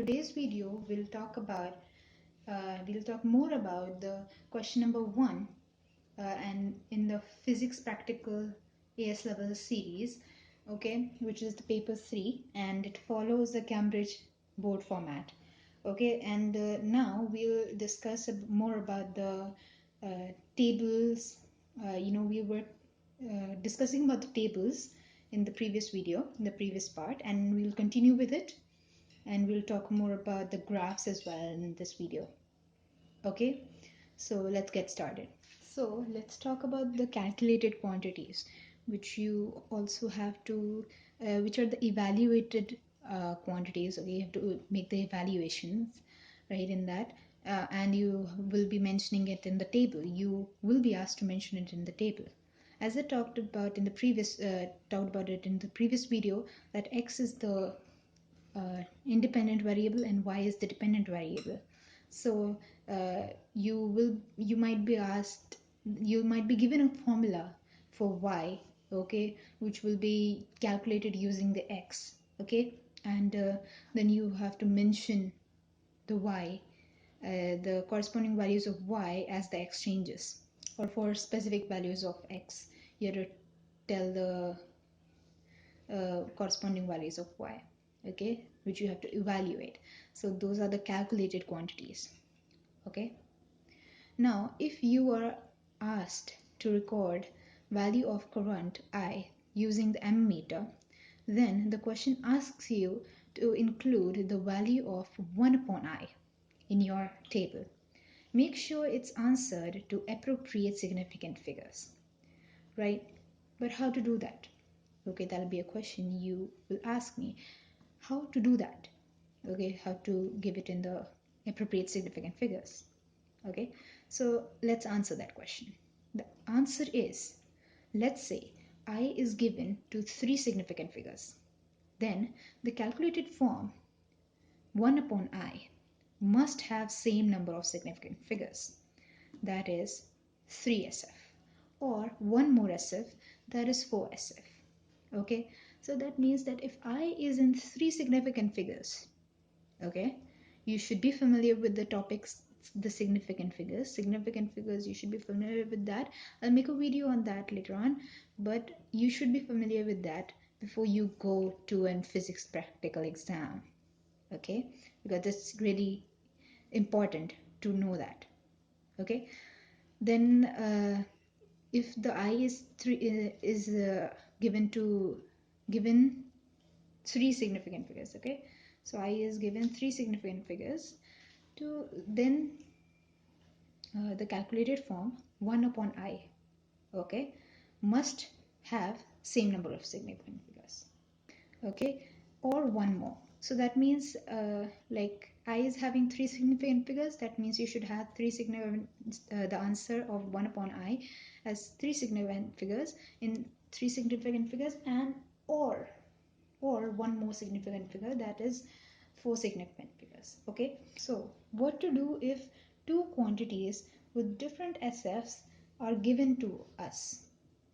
today's video we'll talk more about the question number 1 and in the physics practical AS level series, okay, which is the paper 3, and it follows the Cambridge board format. Okay, and now we'll discuss more about the tables. We were discussing about the tables in the previous video, in the previous part, and we'll continue with it, and we'll talk more about the graphs as well in this video. Okay, so let's get started. So let's talk about the calculated quantities, which you also have to which are the evaluated quantities. Okay, you have to make the evaluations right in that, and you will be mentioning it in the table. You will be asked to mention it in the table. As I talked about in the previous video, that x is the independent variable and y is the dependent variable. So you might be given a formula for y, okay, which will be calculated using the x, okay, and then you have to mention the y, the corresponding values of y as the x changes, or for specific values of x you have to tell the corresponding values of y, okay, which you have to evaluate. So those are the calculated quantities. Okay, now if you are asked to record value of current I using the ammeter, then the question asks you to include the value of 1 upon I in your table. Make sure it's answered to appropriate significant figures, right? But how to do that? Okay, that'll be a question you will ask me. How to do that? Okay, how to give it in the appropriate significant figures? Okay, so let's answer that question. The answer is, let's say I is given to 3 significant figures. Then the calculated form 1 upon I must have same number of significant figures, that is 3SF, or one more SF, that is 4SF. Okay, so that means that if I is in 3 significant figures, okay, you should be familiar with the topics, the significant figures, you should be familiar with that. I'll make a video on that later on, but you should be familiar with that before you go to a physics practical exam, okay, because that's really important to know that. Okay, then if the I is given 3 significant figures, okay, so I is given 3 significant figures, to then the calculated form 1 upon I, okay, must have same number of significant figures, okay, or one more. So that means like I is having 3 significant figures, that means you should have 3 significant the answer of 1 upon I as 3 significant figures in 3 significant figures, and or one more significant figure, that is 4 significant figures. Okay, so what to do if 2 quantities with different SFs are given to us?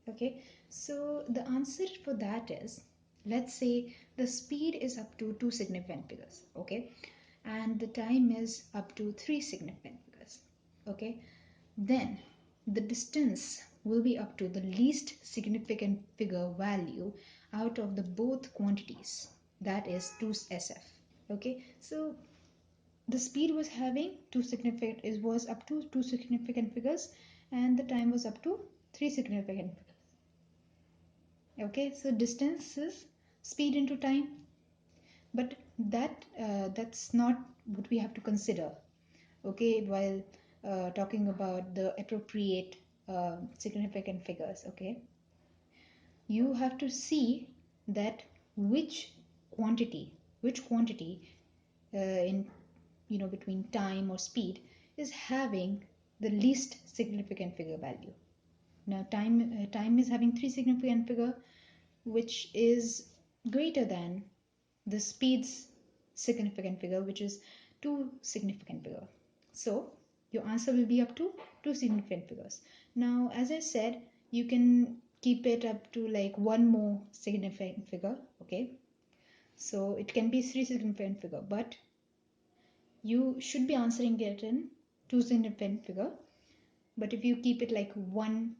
Okay, so the answer for that is, let's say the speed is up to 2 significant figures, okay, and the time is up to 3 significant figures, okay, then the distance will be up to the least significant figure value out of the both quantities, that is 2SF. Okay, so the speed was having was up to 2 significant figures, and the time was up to 3 significant figures. Okay, so distance is speed into time, but that's not what we have to consider, okay, while talking about the appropriate significant figures. Okay, you have to see that which quantity in between time or speed is having the least significant figure value. Now time is having 3 significant figure, which is greater than the speed's significant figure, which is 2 significant figure. So your answer will be up to 2 significant figures. Now, as I said, you can keep it up to like one more significant figure, okay, so it can be 3 significant figure, but you should be answering it in two significant figure. But if you keep it like one,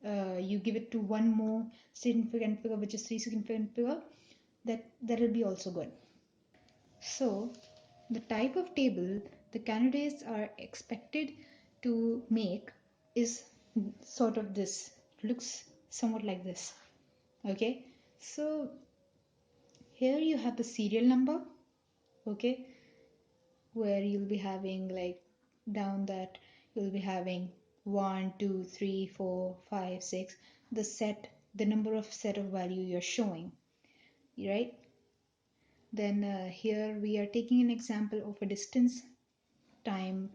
you give it to one more significant figure, which is three significant figure, that will be also good. So the type of table the candidates are expected to make is sort of this. It looks somewhat like this. Okay, so here you have the serial number, okay, where you'll be having like down that you'll be having 1 2 3 4 5 6, the number of set of value you're showing, right? Then here we are taking an example of a distance time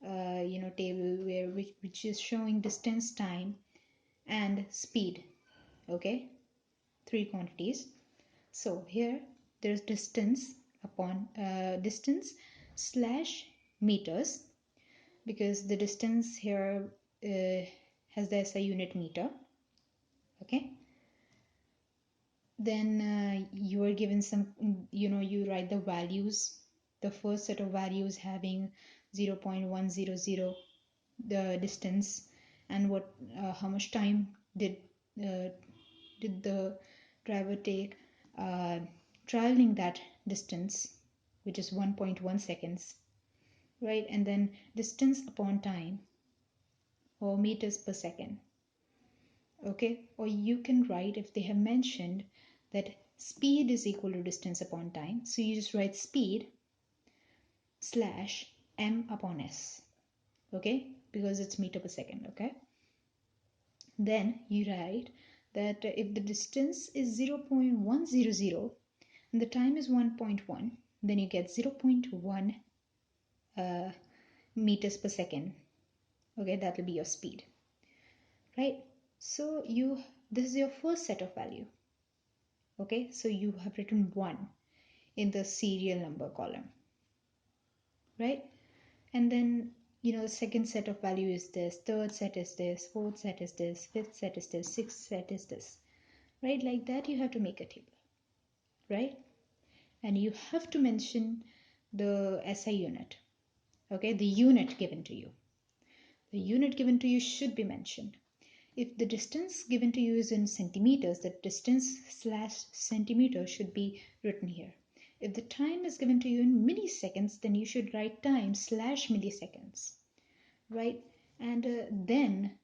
table which is showing distance, time, and speed. Okay, three quantities. So here there's distance upon distance slash meters, because the distance here has the SI unit meter. Okay, then you are given some, you write the values, the first set of values having 0.100 the distance, and what how much time uh, did the driver take traveling that distance, which is 1.1 seconds, right? And then distance upon time, or meters per second. Okay, or you can write, if they have mentioned that speed is equal to distance upon time, so you just write speed slash m upon s, okay, because it's meter per second. Okay, then you write that if the distance is 0.100 and the time is 1.1, then you get 0.1 meters per second. Okay, that will be your speed, right? So this is your first set of value. Okay, so you have written 1 in the serial number column, right? And then the second set of value is this, third set is this, fourth set is this, fifth set is this, sixth set is this, right? Like that you have to make a table, right? And you have to mention the SI unit. Okay, the unit given to you, should be mentioned. If the distance given to you is in centimeters, the distance slash centimeter should be written here. If the time is given to you in milliseconds, then you should write time slash milliseconds, right? And then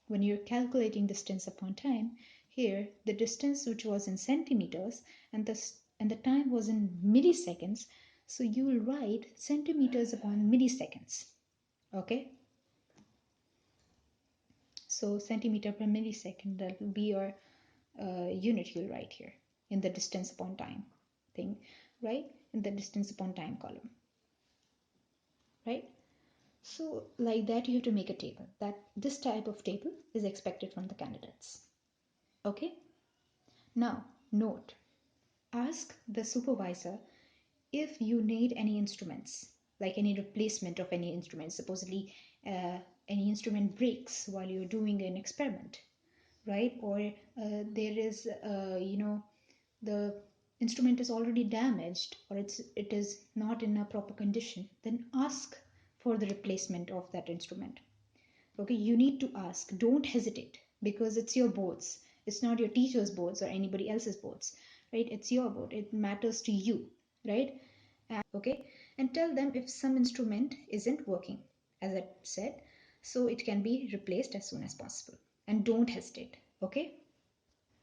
when you're calculating distance upon time, here the distance which was in centimeters and the time was in milliseconds, so you will write centimeters upon milliseconds. Okay, so centimeter per millisecond, that will be your unit you'll write here in the distance upon time thing, right? In the distance upon time column, right? So like that you have to make a table. That this type of table is expected from the candidates. Okay, now note, ask the supervisor if you need any instruments, like any replacement of any instruments. Supposedly any instrument breaks while you're doing an experiment, right? Or there is the instrument is already damaged, or it is not in a proper condition, then ask for the replacement of that instrument. Okay, you need to ask, don't hesitate, because it's your boards. It's not your teacher's boards or anybody else's boards, right? It's your board, it matters to you, right? Okay, and tell them if some instrument isn't working, as I said, so it can be replaced as soon as possible. And don't hesitate. Okay,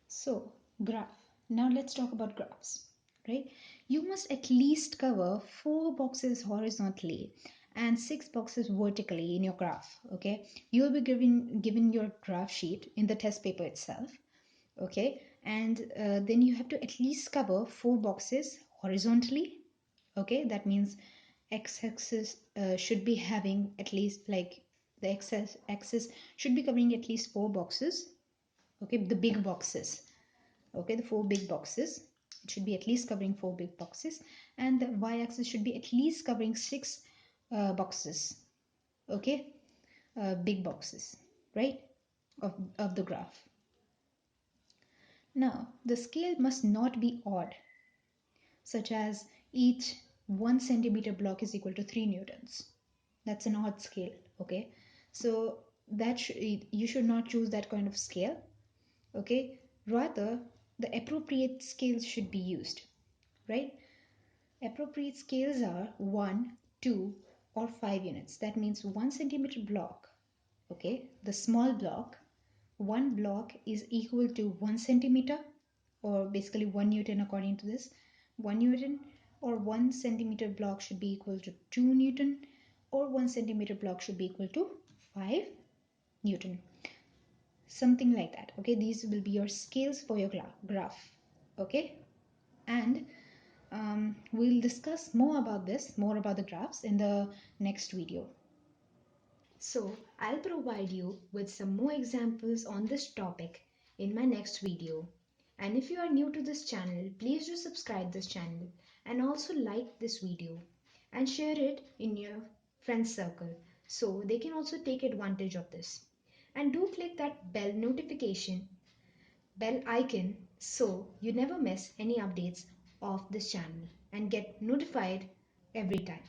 so graph. Now let's talk about graphs, right? You must at least cover 4 boxes horizontally and 6 boxes vertically in your graph. Okay, you will be given your graph sheet in the test paper itself. Okay, and then you have to at least cover 4 boxes horizontally. Okay, that means x-axis should be having at least, like, the x-axis should be covering at least 4 boxes. Okay, the big boxes. Okay, the 4 big boxes, it should be at least covering 4 big boxes, and the y-axis should be at least covering 6 boxes. Okay, big boxes, right, of the graph. Now the scale must not be odd, such as each 1 centimeter block is equal to 3 newtons. That's an odd scale, okay? So you should not choose that kind of scale, okay? Rather, the appropriate scales should be used, right? Appropriate scales are 1, 2, or 5 units. That means 1 centimeter block, okay? The small block, one block is equal to 1 centimeter, or basically 1 newton according to this. 1 newton or 1 centimeter block should be equal to 2 newton, or 1 centimeter block should be equal to 5 newton. Something like that, okay? These will be your scales for your graph, okay? And we'll discuss more about the graphs in the next video. So I'll provide you with some more examples on this topic in my next video. And if you are new to this channel, please do subscribe this channel and also like this video and share it in your friends circle so they can also take advantage of this. And do click that bell icon so you never miss any updates of this channel and get notified every time.